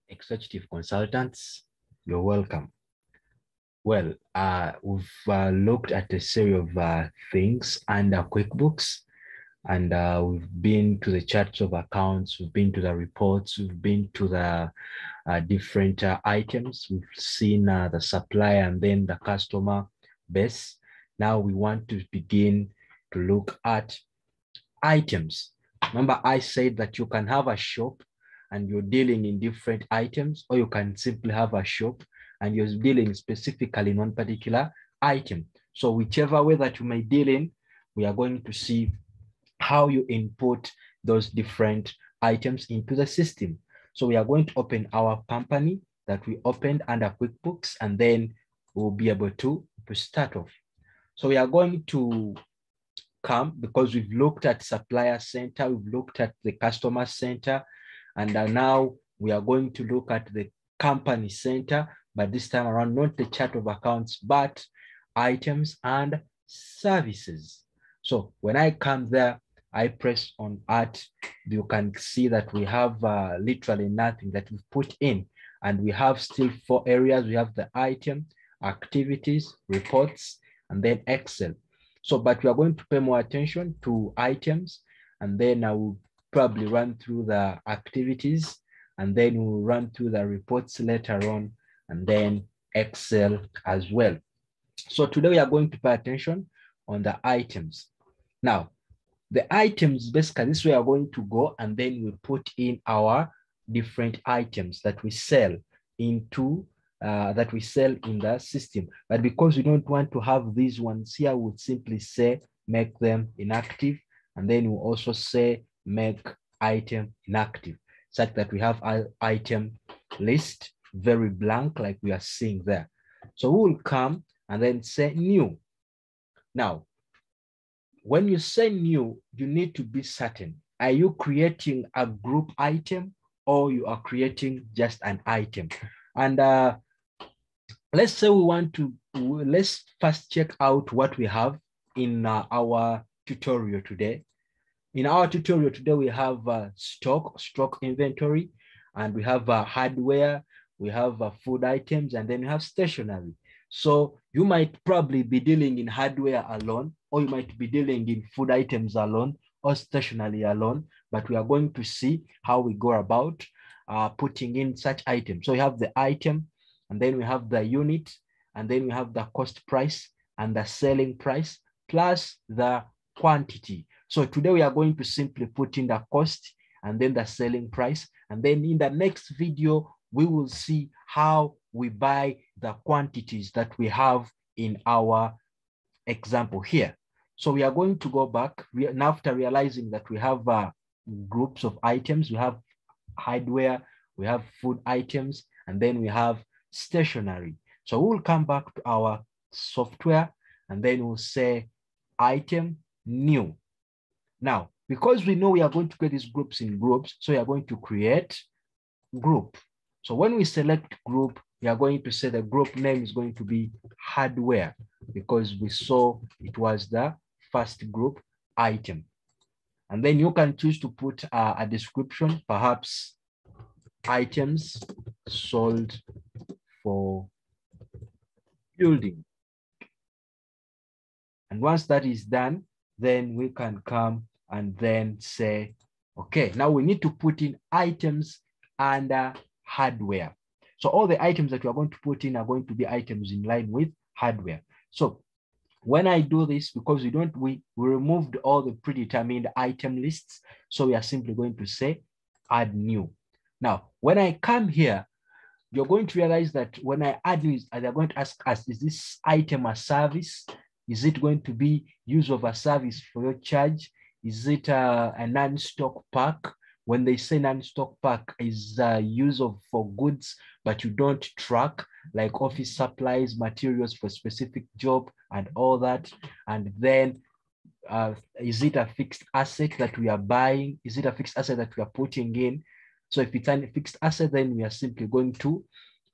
Executive consultants, you're welcome. Well, we've looked at a series of things under QuickBooks, and we've been to the charts of accounts, we've been to the reports, we've been to the different items. We've seen the supplier and then the customer base. Now we want to begin to look at items. Remember, I said that you can have a shop and you're dealing in different items, or you can simply have a shop and you're dealing specifically in one particular item. So whichever way that you may deal in, we are going to see how you input those different items into the system. So we are going to open our company that we opened under QuickBooks, and then we'll be able to start off. So we are going to come, because we've looked at supplier center, we've looked at the customer center, and now we are going to look at the company center, but this time around, not the chart of accounts, but items and services. So when I come there, I press on Add, you can see that we have literally nothing that we've put in, and we have still 4 areas. We have the item, activities, reports, and then Excel. So, but we are going to pay more attention to items, and then I will probably run through the activities, and then we'll run through the reports later on, and then Excel as well. So today we are going to pay attention on the items. Now, the items, basically, this way we are going to go, and then we put in our different items that we sell into that we sell in the system. But because we don't want to have these ones here, we would simply say make them inactive, and then we'll also say make item inactive, such that we have our item list very blank like we are seeing there. So we will come and then say new. Now, when you say new, you need to be certain. Are you creating a group item, or you are creating just an item? And let's say we want to, let's first check out what we have in our tutorial today. In our tutorial today, we have stock inventory, and we have hardware, we have food items, and then we have stationery. So you might probably be dealing in hardware alone, or you might be dealing in food items alone, or stationery alone, but we are going to see how we go about putting in such items. So we have the item, and then we have the unit, and then we have the cost price and the selling price, plus the quantity. So today we are going to simply put in the cost and then the selling price. And then in the next video, we will see how we buy the quantities that we have in our example here. So we are going to go back now after realizing that we have groups of items. We have hardware, we have food items, and then we have stationery. So we'll come back to our software, and then we'll say item new. Now, because we know we are going to create these groups in groups, so we are going to create group. So when we select group, we are going to say the group name is going to be hardware, because we saw it was the first group item. And then you can choose to put a description, perhaps items sold for building. And once that is done, then we can come and then say, okay, now we need to put in items under hardware. So all the items that we are going to put in are going to be items in line with hardware. So when I do this, because we removed all the predetermined item lists, so we are simply going to say add new. Now, when I come here, you're going to realize that when I add new, they're going to ask us, is this item a service? Is it going to be use of a service for your charge? Is it a non-stock pack? When they say non-stock pack is use of for goods, but you don't track, like office supplies, materials for specific job and all that. And then is it a fixed asset that we are buying? Is it a fixed asset that we are putting in? So if it's a fixed asset, then we are simply going to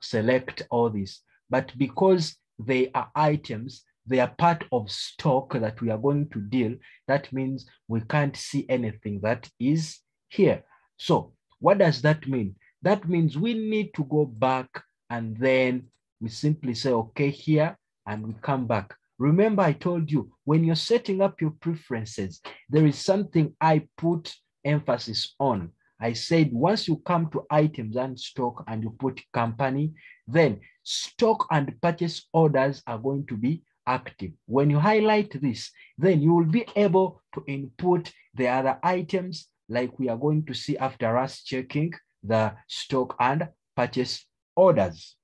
select all these. But because they are items, they are part of stock that we are going to deal. That means we can't see anything that is here. So what does that mean? That means we need to go back and then we simply say, okay, here, and we come back. Remember, I told you, when you're setting up your preferences, there is something I put emphasis on. I said, once you come to items and stock and you put company, then stock and purchase orders are going to be active. When you highlight this, then you will be able to input the other items like we are going to see after us checking the stock and purchase orders.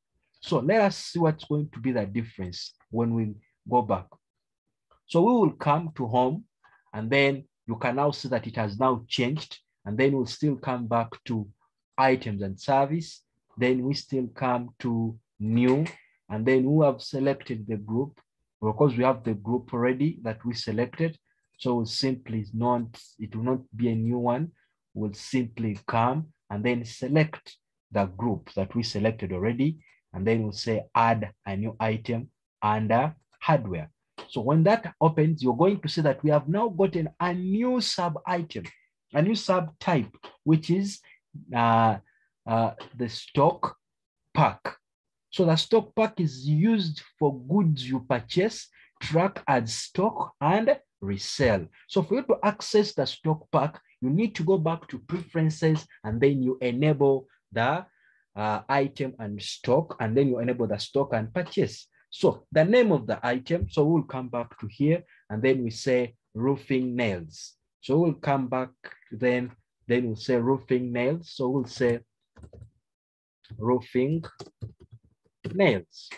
So let us see what's going to be the difference when we go back. So we will come to home, and then you can now see that it has now changed, and then we'll still come back to items and service. Then we still come to new, and then we have selected the group because we have the group already that we selected. So we'll simply it will not be a new one. We'll simply come and then select the group that we selected already. And then we'll say add a new item under hardware. So when that opens, you're going to see that we have now gotten a new sub item, a new subtype, which is the stock pack. So the stock pack is used for goods you purchase, track as stock, and resell. So for you to access the stock pack, you need to go back to preferences, and then you enable the item and stock, and then you enable the stock and purchase. So the name of the item, so we'll come back to here, and then we say roofing nails. So we'll come back, then we'll say roofing nails. So we'll say roofing nails.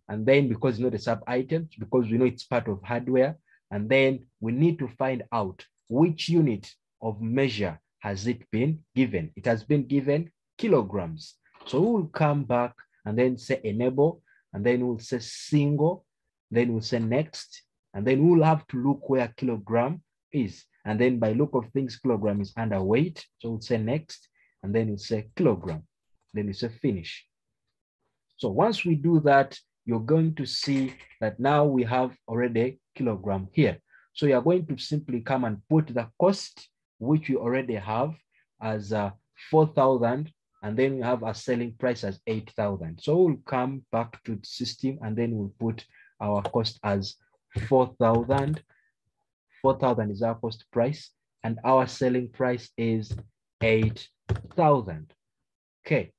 And then because you know the sub items, because we know it's part of hardware, and then we need to find out which unit of measure has it been given. It has been given kilograms. So we'll come back and then say enable, and then we'll say single, then we'll say next, and then we'll have to look where kilogram is. And then by look of things, kilogram is underweight. So we'll say next, and then we'll say kilogram, then we say finish. So once we do that, you're going to see that now we have already kilogram here. So you're going to simply come and put the cost, which we already have as 4,000, and then we have a selling price as 8,000. So we'll come back to the system, and then we'll put our cost as 4,000. 4,000 is our cost price, and our selling price is 8,000. Okay.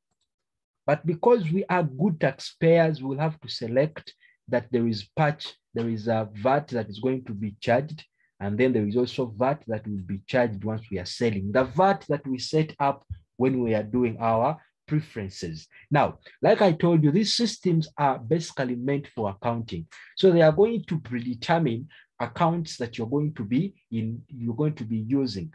But because we are good taxpayers, we'll have to select that there is a VAT that is going to be charged. And then there is also VAT that will be charged once we are selling. The VAT that we set up when we are doing our preferences. Now, like I told you, these systems are basically meant for accounting. So they are going to predetermine accounts that you're going to be using.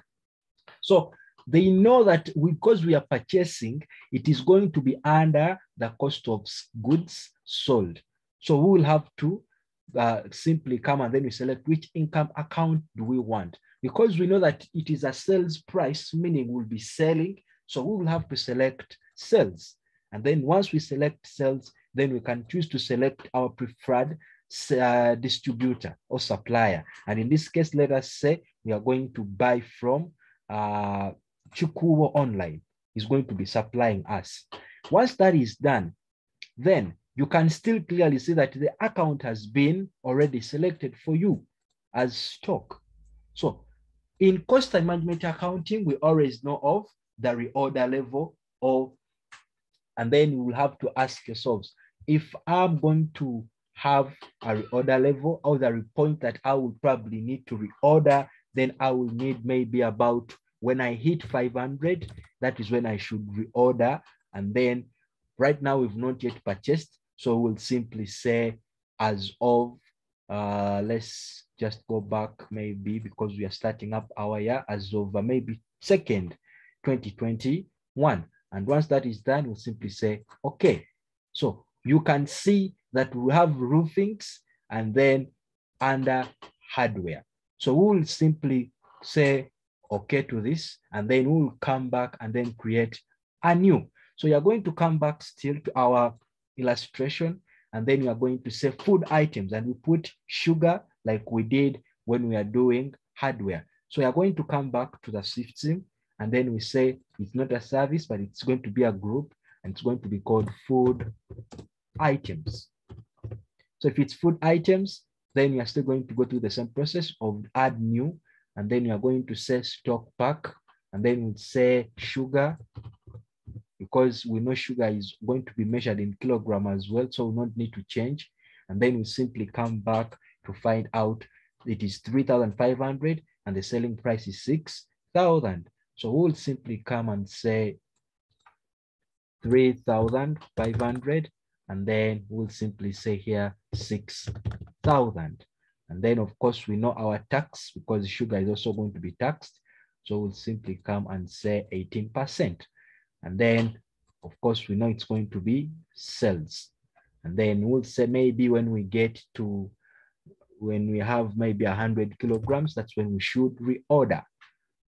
So they know that because we are purchasing, it is going to be under the cost of goods sold. So we will have to simply come and then we select which income account do we want. Because we know that it is a sales price, meaning we'll be selling. So we will have to select sales. And then once we select sales, then we can choose to select our preferred distributor or supplier. And in this case, let us say we are going to buy from Chikuwo Online is going to be supplying us. Once that is done, then you can still clearly see that the account has been already selected for you as stock. So in cost and management accounting, we always know of the reorder level, and then you will have to ask yourselves, if I'm going to have a reorder level or the point that I will probably need to reorder, then I will need maybe about when I hit 500, that is when I should reorder. And then right now we've not yet purchased. So we'll simply say as of, let's just go back maybe because we are starting up our year as of maybe 2nd, 2021. And once that is done, we'll simply say, okay. So you can see that we have roofings and then under hardware. So we'll simply say okay to this, and then we'll come back and then create a new. So you're going to come back still to our illustration, and then you are going to say food items, and we put sugar like we did when we are doing hardware. So you're going to come back to the system, and then we say it's not a service, but it's going to be a group, and it's going to be called food items. So if it's food items, then you are still going to go through the same process of add new, and then you are going to say stock pack, and then we'll say sugar, because we know sugar is going to be measured in kilogram as well, so we don't need to change. And then we simply come back to find out it is 3,500 and the selling price is 6,000. So we'll simply come and say 3,500, and then we'll simply say here 6,000. And then of course we know our tax, because sugar is also going to be taxed. So we'll simply come and say 18%. And then of course we know it's going to be sales. And then we'll say maybe when we have maybe 100 kilograms, that's when we should reorder.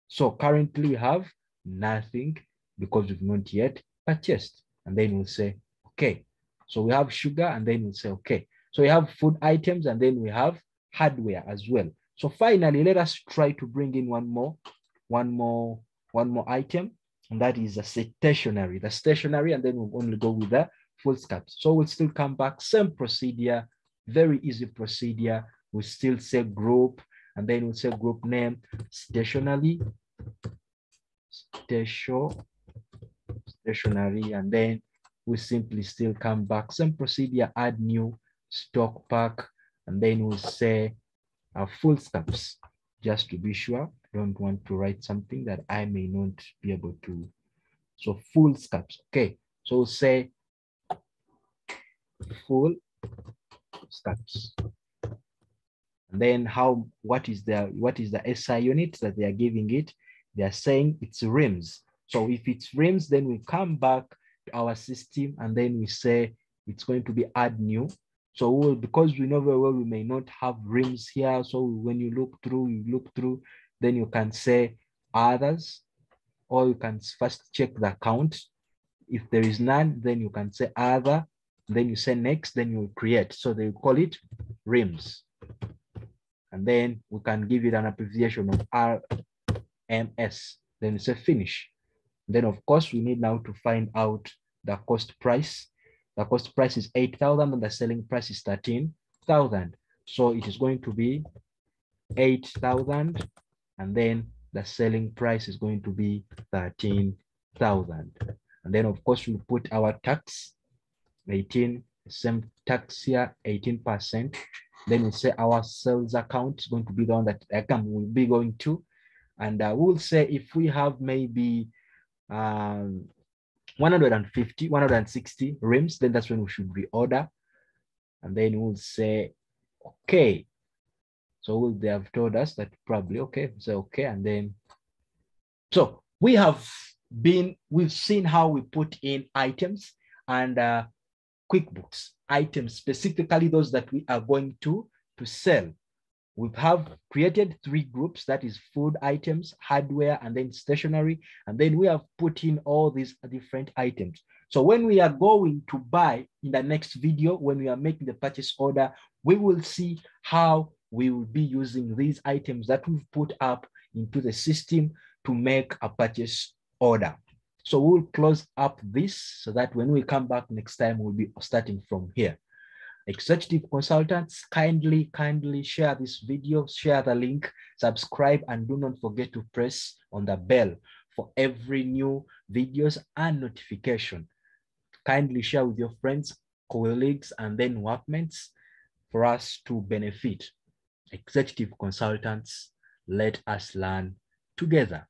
So currently we have nothing because we've not yet purchased. And then we'll say, okay. So we have sugar, and then we'll say, okay. So we have food items, and then we have hardware as well. So finally, let us try to bring in one more item, and that is the stationery. The stationery, and then we'll only go with the foolscapes. So we'll still come back, same procedure, very easy procedure. We'll still say group, and then we'll say group name, stationery, stationery, and then we simply still come back, same procedure, add new, stock pack, and then we'll say foolscapes, just to be sure. I don't want to write something that I may not be able to. So foolscapes, okay. So we'll say foolscapes. And then what is the SI unit that they are giving it? They are saying it's rims. So if it's rims, then we come back to our system, and then we say it's going to be add new. So because we know very well we may not have rims here. So when you look through, then you can say others, or you can first check the count. If there is none, then you can say other, then you say next, then you create. So they call it rims. And then we can give it an abbreviation of RMS. Then you say finish. Then of course we need now to find out the cost price. The cost price is 8,000 and the selling price is 13,000. So it is going to be 8,000, and then the selling price is going to be 13,000. And then of course we put our tax, 18, same tax here, 18%. Then we say our sales account is going to be the one that the account will be going to. And we'll say if we have maybe 150, 160 rims, then that's when we should reorder. And then we'll say, okay. So they have told us that probably, okay, so okay. And then, so we've seen how we put in items and QuickBooks items, specifically those that we are going to sell. We have created 3 groups, that is food items, hardware, and then stationery. And then we have put in all these different items. So when we are going to buy in the next video, when we are making the purchase order, we will see how we will be using these items that we've put up into the system to make a purchase order. So we'll close up this so that when we come back next time, we'll be starting from here. Executive consultants, kindly share this video, share the link, subscribe, and do not forget to press on the bell for every new videos and notification. Kindly share with your friends, colleagues, and then workmates for us to benefit. Executive consultants, let us learn together.